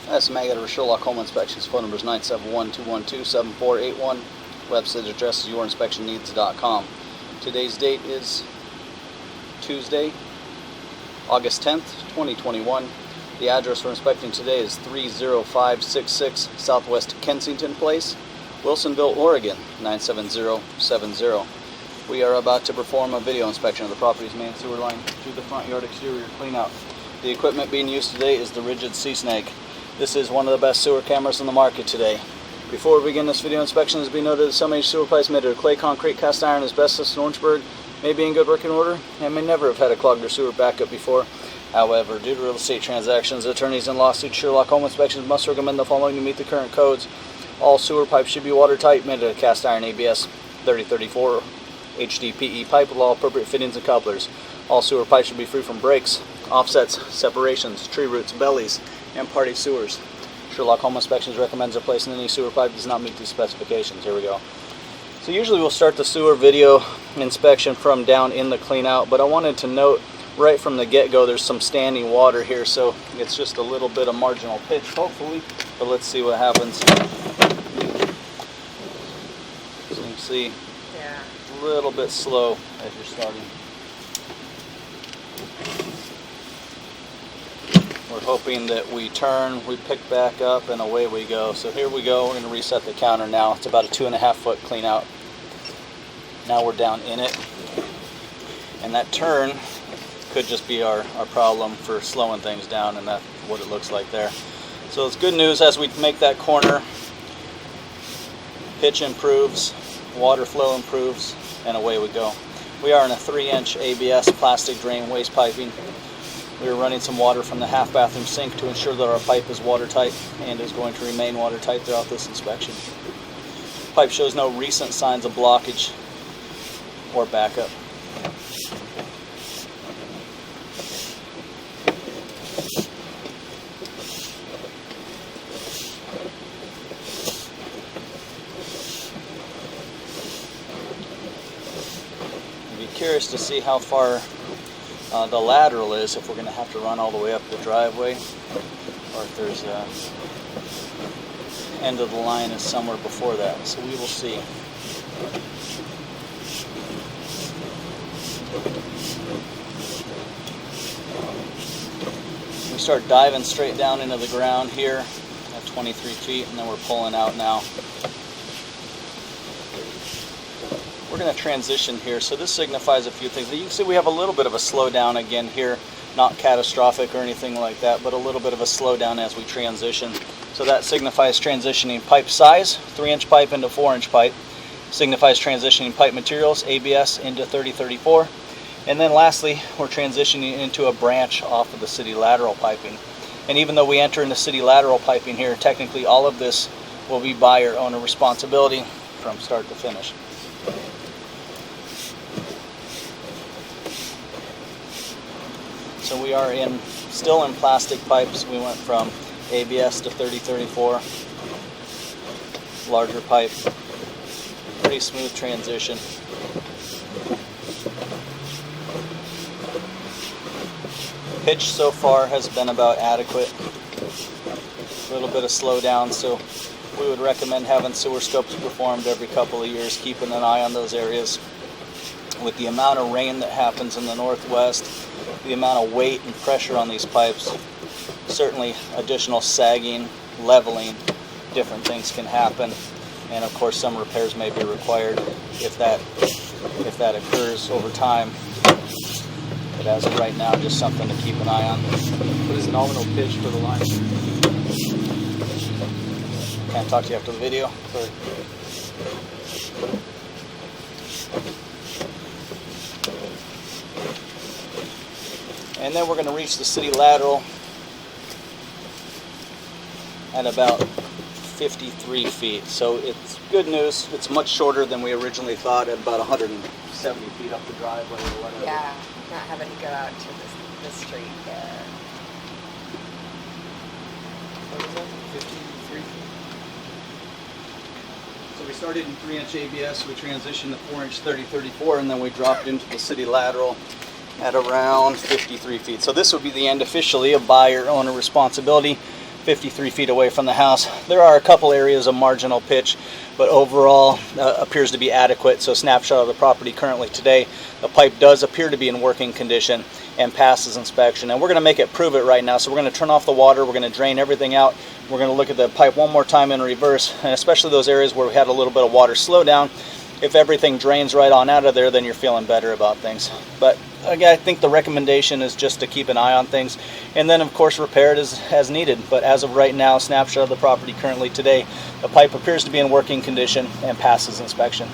That's Mag out of Sherlock Home Inspections. Phone number is 971-212-7481. Website address is yourinspectionneeds.com. Today's date is Tuesday, August 10th, 2021. The address we're inspecting today is 30566 Southwest Kensington Place, Wilsonville, Oregon, 97070. We are about to perform a video inspection of the property's main sewer line through the front yard exterior cleanout. The equipment being used today is the Rigid Sea Snake. This is one of the best sewer cameras on the market today. Before we begin this video inspection, it has been noted that some sewer pipes made of clay, concrete, cast iron, asbestos, and Orangeburg may be in good working order and may never have had a clogged or sewer backup before. However, due to real estate transactions, attorneys, and lawsuits, Sherlock Home Inspections must recommend the following to meet the current codes. All sewer pipes should be watertight, made of cast iron ABS 3034 HDPE pipe with all appropriate fittings and couplers. All sewer pipes should be free from breaks, offsets, separations, tree roots, bellies, and party sewers. Sherlock Home Inspections recommends replacing any sewer pipe that does not meet these specifications. Here we go. So usually we'll start the sewer video inspection from down in the clean out, but I wanted to note right from the get-go there's some standing water here, so it's just a little bit of marginal pitch hopefully, but let's see what happens. So you can see a little bit slow as you're starting. We're hoping that we turn, we pick back up, and away we go. So here we go. We're going to reset the counter now. It's about a 2.5 foot clean out. Now we're down in it. And that turn could just be our problem for slowing things down, and that's what it looks like there. So it's good news as we make that corner. Pitch improves, water flow improves, and away we go. We are in a 3-inch ABS plastic drain waste piping. We are running some water from the half bathroom sink to ensure that our pipe is watertight and is going to remain watertight throughout this inspection. Pipe shows no recent signs of blockage or backup. I'd be curious to see how far the lateral is, if we're going to have to run all the way up the driveway, or if there's end of the line is somewhere before that. So we will see. We start diving straight down into the ground here at 23 feet, and then we're pulling out now. We're going to transition here, so this signifies a few things. You can see we have a little bit of a slowdown again here, not catastrophic or anything like that, but a little bit of a slowdown as we transition. So that signifies transitioning pipe size, 3-inch pipe into 4-inch pipe. Signifies transitioning pipe materials, ABS into 3034. And then lastly, we're transitioning into a branch off of the city lateral piping. And even though we enter into city lateral piping here, technically all of this will be buyer-owner responsibility from start to finish. So we are still in plastic pipes. We went from ABS to 3034, larger pipe, pretty smooth transition. Pitch so far has been about adequate. A little bit of slowdown, so we would recommend having sewer scopes performed every couple of years, keeping an eye on those areas. With the amount of rain that happens in the northwest, the amount of weight and pressure on these pipes, certainly additional sagging, leveling, different things can happen, and of course some repairs may be required if that occurs over time. But as of right now, just something to keep an eye on. What is nominal pitch for the line? Can't talk to you after the video. Sorry. And then we're going to reach the city lateral at about 53 feet. So it's good news. It's much shorter than we originally thought, at about 170 feet up the driveway or whatever. Yeah, not having to go out to the street there. What is that? 53 feet? So we started in 3-inch ABS, we transitioned to 4-inch 3034, and then we dropped into the city lateral at around 53 feet. So this would be the end officially of buyer-owner responsibility. 53 feet away from the house. There are a couple areas of marginal pitch, but overall appears to be adequate. So snapshot of the property currently today, the pipe does appear to be in working condition and passes inspection. And we're going to make it prove it right now. So we're going to turn off the water, we're going to drain everything out, we're going to look at the pipe one more time in reverse, and especially those areas where we had a little bit of water slow down. If everything drains right on out of there, then you're feeling better about things. But again, I think the recommendation is just to keep an eye on things, and then of course repair it as needed. But as of right now, snapshot of the property currently today, the pipe appears to be in working condition and passes inspection.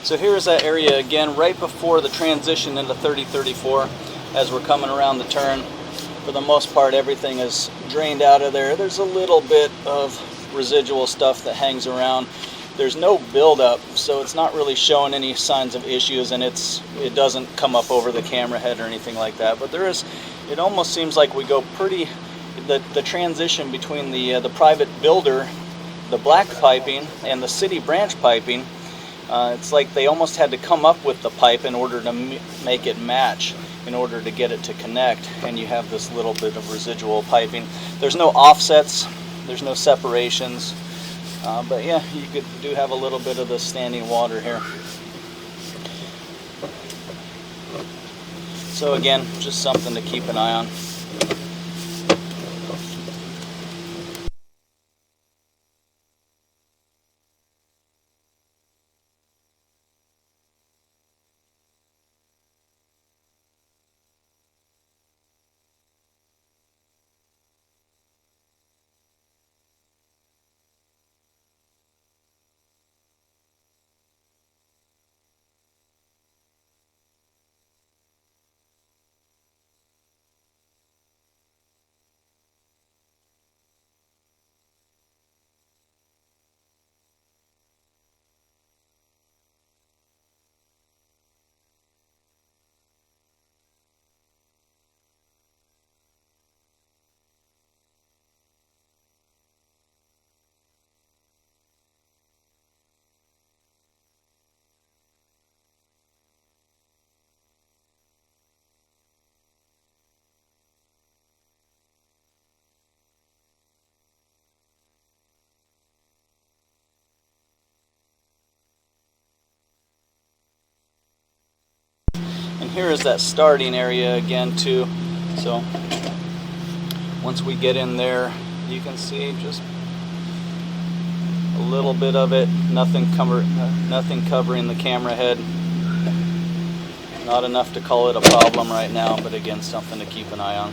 So here's that area again, right before the transition into 3034. As we're coming around the turn, for the most part, everything is drained out of there. There's a little bit of residual stuff that hangs around. There's no buildup, so it's not really showing any signs of issues, and it doesn't come up over the camera head or anything like that. But there is, it almost seems like we go pretty, the transition between the private builder, the black piping, and the city branch piping. It's like they almost had to come up with the pipe in order to make it match, in order to get it to connect, and you have this little bit of residual piping. There's no offsets, there's no separations, but yeah, you do have a little bit of the standing water here. So again, just something to keep an eye on. here is that starting area again too. So once we get in there, you can see just a little bit of it. Nothing covering the camera head. Not enough to call it a problem right now, but again, something to keep an eye on.